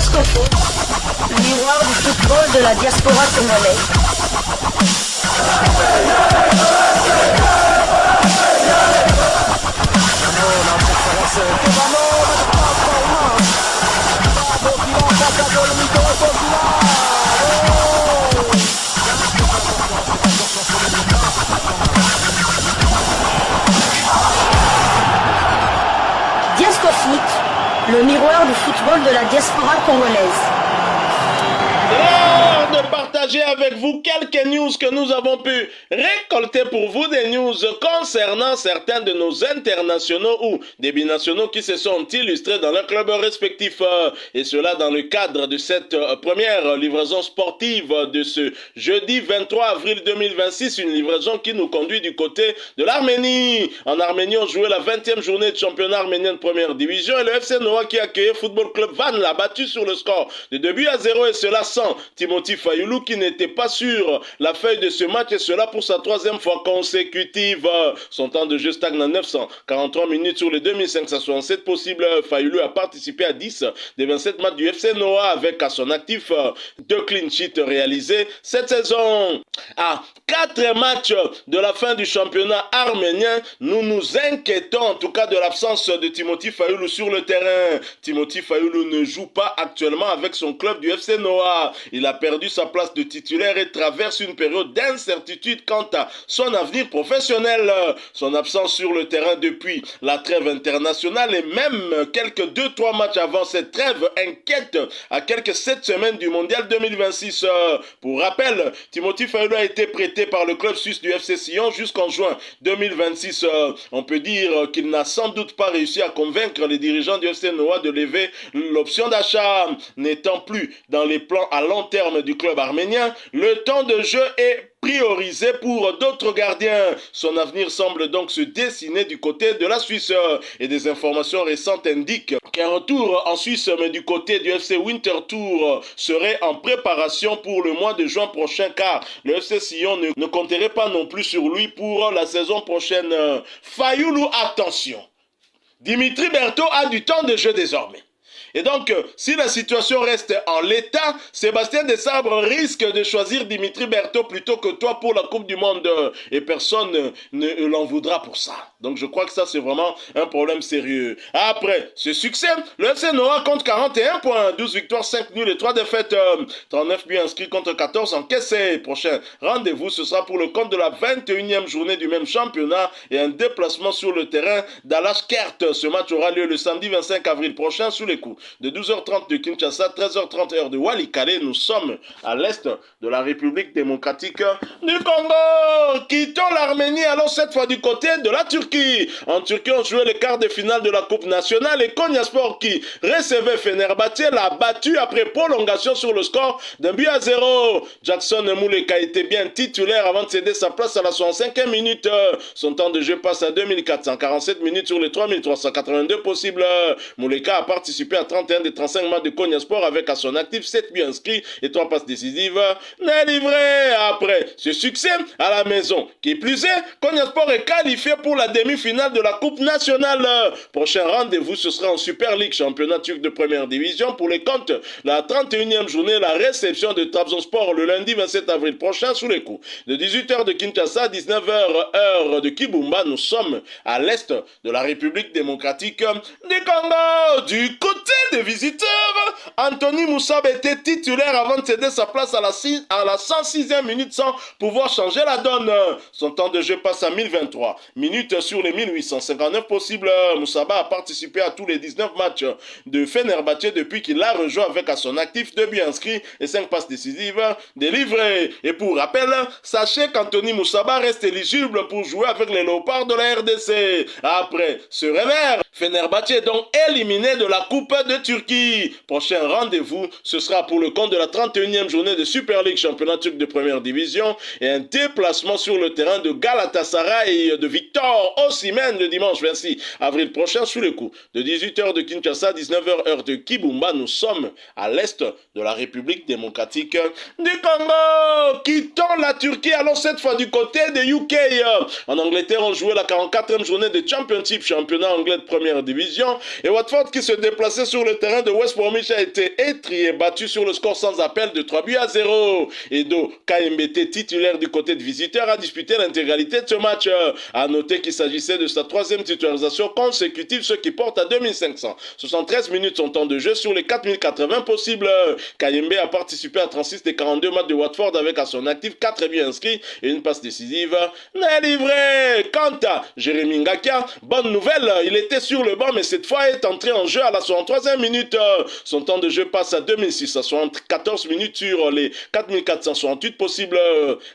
Discofoot, le miroir du football de la diaspora congolaise. Discofoot, le miroir du football de la diaspora congolaise. L'heure de partager avec vous quelques news que nous avons pu récolter pour vous, des news concernant certains de nos internationaux ou des binationaux qui se sont illustrés dans leurs clubs respectifs, et cela dans le cadre de cette première livraison sportive de ce jeudi 23 avril 2026, une livraison qui nous conduit du côté de l'Arménie. En Arménie, on jouait la 20e journée de championnat arménien de première division et le FC Noah qui accueillait Football Club Van l'a battu sur le score de 2-0, et cela sans Timothy Fayoulou qui n'était pas sur la feuille de ce match, et cela pour sa troisième fois consécutive. Son temps de jeu stagne à 943 minutes sur les 2567 possibles. Fayoulou a participé à 10 des 27 matchs du FC Noah avec à son actif 2 clean sheets réalisés cette saison. À 4 matchs de la fin du championnat arménien, nous nous inquiétons en tout cas de l'absence de Timothy Fayoulou sur le terrain. Timothy Fayoulou ne joue pas actuellement avec son club du FC Noah. Il a perdu sa place de titulaire et traverse une période d'incertitude quant à son avenir professionnel. Son absence sur le terrain depuis la trêve internationale et même quelques 2-3 matchs avant cette trêve inquiète à quelques 7 semaines du mondial 2026. Pour rappel, Timothy Fayoulou a été prêté par le club suisse du FC Sion jusqu'en juin 2026. On peut dire qu'il n'a sans doute pas réussi à convaincre les dirigeants du FC Noah de lever l'option d'achat. N'étant plus dans les plans à long terme du club arménien, le temps de jeu est priorisé pour d'autres gardiens. Son avenir semble donc se dessiner du côté de la Suisse, et des informations récentes indiquent qu'un retour en Suisse, mais du côté du FC Winterthur, serait en préparation pour le mois de juin prochain, car le FC Sion ne compterait pas non plus sur lui pour la saison prochaine. Fayoulou, attention, Dimitri Berthaud a du temps de jeu désormais. Et donc, si la situation reste en l'état, Sébastien Desabre risque de choisir Dimitri Berthaud plutôt que toi pour la Coupe du Monde. Et personne ne l'en voudra pour ça. Donc, je crois que ça, c'est vraiment un problème sérieux. Après ce succès, le FC Noah compte 41 points, 12 victoires, 5 nuls et 3 défaites. 39 buts inscrits contre 14 encaissés. Prochain rendez-vous, ce sera pour le compte de la 21e journée du même championnat et un déplacement sur le terrain d'Alashkert. Ce match aura lieu le samedi 25 avril prochain sous les coups de 12h30 de Kinshasa, 13h30 heure de Walikale. Nous sommes à l'est de la République démocratique du Congo. Quittons l'Arménie, allons cette fois du côté de la Turquie. En Turquie, on jouait les quarts de finale de la Coupe nationale et Konyaspor, qui recevait Fenerbahçe, l'a battu après prolongation sur le score d'1-0. Jackson Mouleka était bien titulaire avant de céder sa place à la 65e minute. Son temps de jeu passe à 2447 minutes sur les 3382 possibles. Mouleka a participé à 31 des 35 matchs de Konyaspor avec à son actif 7 buts inscrits et 3 passes décisives délivrées. Après ce succès à la maison, qui plus est, Konyaspor est qualifié pour la demi-finale de la Coupe nationale. Prochain rendez-vous, ce sera en Super League, championnat turc de première division, pour les comptes la 31e journée, la réception de Trabzonspor le lundi 27 avril prochain sous les coups de 18h de Kinshasa, 19h heure de Kibumba. Nous sommes à l'est de la République démocratique du Congo. Du côté des visiteurs, Anthony Moussab était titulaire avant de céder sa place à la 106e minute sans pouvoir changer la donne. Son temps de jeu passe à 1023 minutes sur les 1859 possibles. Moussaba a participé à tous les 19 matchs de Fenerbahçe depuis qu'il l'a rejoint avec à son actif 2 buts inscrits et 5 passes décisives délivrées. Et pour rappel, sachez qu'Anthony Moussaba reste éligible pour jouer avec les Léopards de la RDC. Après ce revers, Fenerbahçe est donc éliminé de la Coupe de Turquie. Prochain rendez-vous, ce sera pour le compte de la 31e journée de Super League, championnat turc de première division, et un déplacement sur le terrain de Galatasaray et de Victor Osimhen le dimanche 26 avril prochain sous les coups de 18h de Kinshasa, 19h heure de Kibumba. Nous sommes à l'est de la République démocratique du Congo. Quittons la Turquie, allons cette fois du côté de UK. En Angleterre, on jouait la 44e journée de Championship, championnat anglais de première division, et Watford qui se déplaçait sur sur le terrain de West Bromwich a été étrié, battu sur le score sans appel de 3-0. Edo KMBT, titulaire du côté de visiteur, a disputé l'intégralité de ce match. A noter qu'il s'agissait de sa 3e titularisation consécutive, ce qui porte à 2573 minutes son temps de jeu sur les 4080 possibles. KMB a participé à 36 des 42 matchs de Watford avec à son actif 4 buts inscrits et une passe décisive n'est livrée. Quant à Jérémy Ngakia, bonne nouvelle, il était sur le banc mais cette fois est entré en jeu à la 63e minute. Son temps de jeu passe à 2614 minutes sur les 4468 possibles.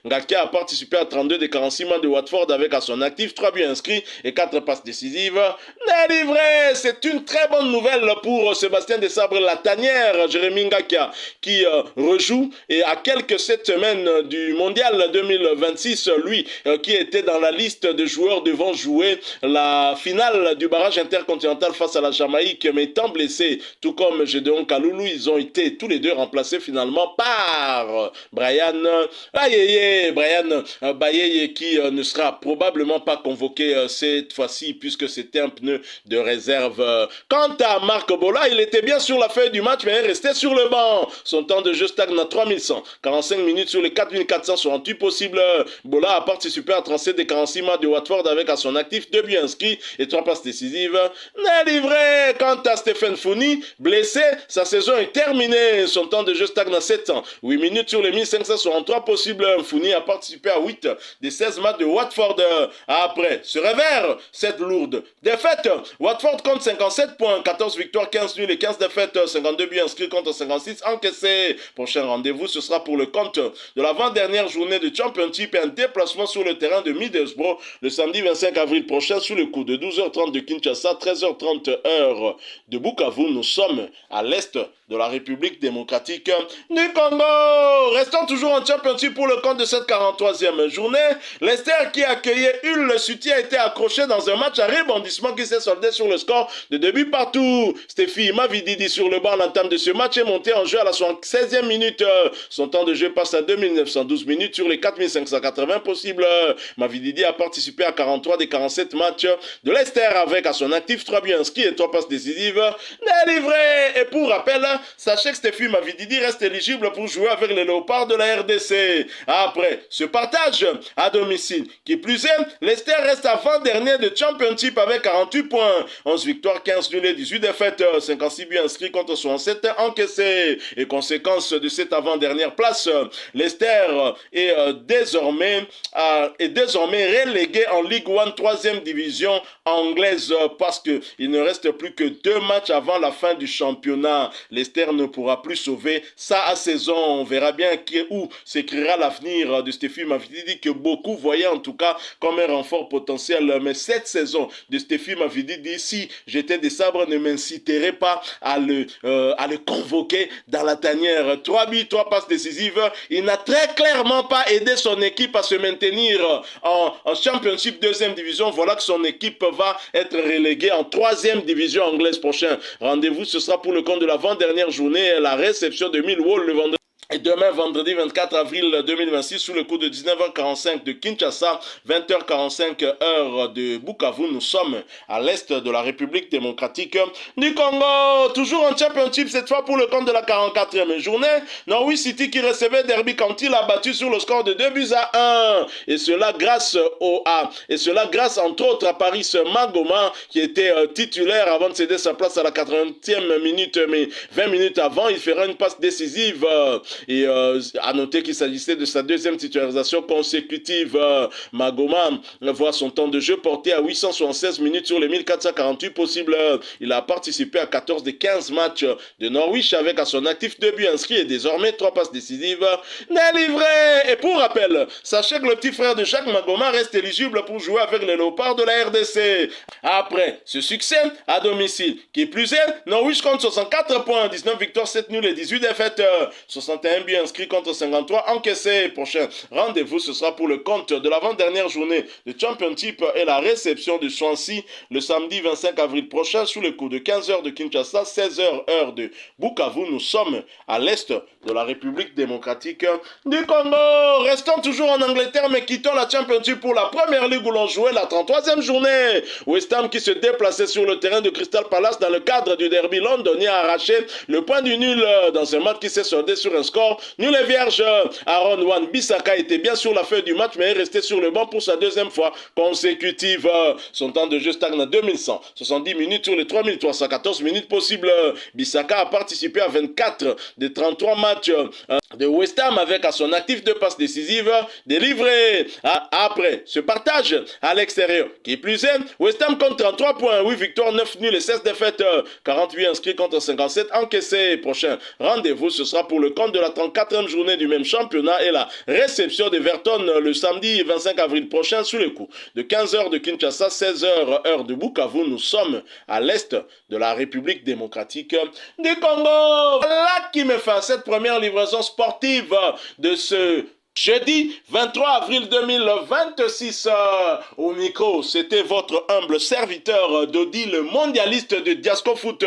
Ngakia a participé à 32 des 46 matchs de Watford avec à son actif 3 buts inscrits et 4 passes décisives n'est livrée. C'est une très bonne nouvelle pour Sébastien Desabre-Latanière, Jérémy Ngakia qui rejoue et à quelques 7 semaines du mondial 2026, lui qui était dans la liste de joueurs devant jouer la finale du barrage intercontinental face à la Jamaïque, mais étant blessé, tout comme Gédéon Kaloulou, ils ont été tous les deux remplacés finalement par Brian Bayeye qui ne sera probablement pas convoqué cette fois-ci puisque c'était un pneu de réserve. Quant à Marc Bola, il était bien sur la feuille du match mais est resté sur le banc. Son temps de jeu stagne à 3145 minutes sur les 4468 possibles. Bola a participé à 37 des 46 matchs de Watford avec à son actif 2 buts inscrits et 3 passes décisives n'est livré. Quant à Stéphane Founi, blessé, sa saison est terminée. Son temps de jeu stagne à 708 minutes sur les 1563 possibles. Founi a participé à 8 des 16 matchs de Watford. Après ce revers, cette lourde défaite, Watford compte 57 points, 14 victoires, 15 nuls et 15 défaites, 52 buts inscrits contre 56 encaissés. Prochain rendez-vous, ce sera pour le compte de l'avant-dernière journée de Championship et un déplacement sur le terrain de Middlesbrough le samedi 25 avril prochain sous le coup de 12h30 de Kinshasa, 13h30 heure de Bukavu. Nous sommes à l'est de la République démocratique du Congo. Restons toujours en Championship pour le compte de cette 43e journée. Leicester qui accueillait Hull City a été accroché dans un match à rebondissement qui s'est soldé sur le score de 2 buts partout. Stéphie Mavididi sur le banc à l'entame de ce match est monté en jeu à la 76e minute. Son temps de jeu passe à 2912 minutes sur les 4580 possibles. Mavididi a participé à 43 des 47 matchs de Leicester avec à son actif 3 buts inscrits et 3 passes décisives délivrées. Et pour rappel, sachez que Stéphie Mavididi reste éligible pour jouer avec les Léopards de la RDC. Après ce partage à domicile, qui plus est, Leicester reste avant-dernier de Championship avec 48 points, 11 victoires, 15 nuls et 18 défaites, 56 buts inscrits contre 67 encaissés. Et conséquence de cette avant-dernière place, Leicester est désormais relégué en Ligue 1 3e division anglaise parce qu'il ne reste plus que 2 matchs avant la fin du championnat. Leicester ne pourra plus sauver sa saison. On verra bien où s'écrira l'avenir de Stéphie Mavididi que beaucoup voyaient en tout cas comme un renfort potentiel. Mais cette saison de Stéphie Mavididi, si j'étais des sabres, ne m'inciterait pas à le convoquer dans la tanière. 3 buts, 3 passes décisives. Il n'a très clairement pas aidé son équipe à se maintenir en Championship 2e division. Voilà que son équipe va être reléguée en 3e division anglaise prochain. Rendez-vous, ce sera pour le compte de l'avant-dernière journée, la réception de Millwall le vendredi. Et demain, vendredi 24 avril 2026, sous le coup de 19h45 de Kinshasa, 20h45 heure de Bukavu, nous sommes à l'est de la République démocratique du Congo. Toujours en Championship, cette fois pour le compte de la 44e journée. Norwich City qui recevait Derby County l'a battu sur le score de 2-1. Et cela grâce entre autres à Paris Magoma qui était titulaire avant de céder sa place à la 80e minute. Mais 20 minutes avant, il fera une passe décisive. Et à noter qu'il s'agissait de sa 2e titularisation consécutive. Magoma voit son temps de jeu porté à 876 minutes sur les 1448 possibles. Il a participé à 14 des 15 matchs de Norwich avec à son actif 2 buts inscrits et désormais 3 passes décisives délivrées. Et pour rappel, sachez que le petit frère de Jacques Magoma reste éligible pour jouer avec les Léopards de la RDC. Après ce succès à domicile, qui plus est, Norwich compte 64 points, 19 victoires, 7 nuls et 18 défaites, 61 41 buts inscrits contre 53 encaissés. Prochain rendez-vous, ce sera pour le compte de l'avant-dernière journée de Championship et la réception de Swansea le samedi 25 avril prochain sous le coup de 15h de Kinshasa, 16h heure de Bukavu. Nous sommes à l'est de la République démocratique du Congo. Restons toujours en Angleterre, mais quittons la Championship pour la Première Ligue où l'on jouait la 33e journée. West Ham qui se déplaçait sur le terrain de Crystal Palace dans le cadre du derby londonien a arraché le point du nul dans un match qui s'est soldé sur un score nul et vierge. Aaron Wan-Bissaka était bien sur la feuille du match, mais est resté sur le banc pour sa deuxième fois consécutive. Son temps de jeu stagne à 2170 minutes sur les 3314 minutes possibles. Bissaka a participé à 24 des 33 matchs de West Ham avec à son actif 2 passes décisives délivrées. Après ce partage à l'extérieur, qui plus est, West Ham compte 33 points, 8 victoires, 9 nuls et 16 défaites, 48 inscrits contre 57 encaissés. Prochain rendez-vous, ce sera pour le compte de la 34e journée du même championnat et la réception d'Everton le samedi 25 avril prochain sous les coups de 15h de Kinshasa, 16h heure de Bukavu. Nous sommes à l'est de la République démocratique du Congo. Voilà qui me fait cette première livraison sportive de ce jeudi 23 avril 2026, au micro, c'était votre humble serviteur Dodi, le mondialiste de Diasco Foot.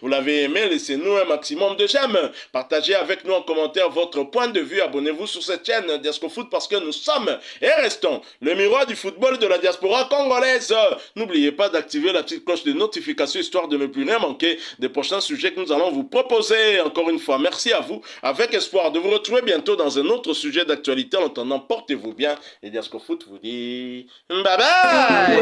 Vous l'avez aimé, laissez-nous un maximum de j'aime. Partagez avec nous en commentaire votre point de vue. Abonnez-vous sur cette chaîne Diasco Foot parce que nous sommes et restons le miroir du football de la diaspora congolaise. N'oubliez pas d'activer la petite cloche de notification histoire de ne plus rien manquer des prochains sujets que nous allons vous proposer. Encore une fois, merci à vous, avec espoir de vous retrouver bientôt dans un autre sujet d'actualité. En attendant, portez-vous bien et Diasco Foot vous dit bye bye.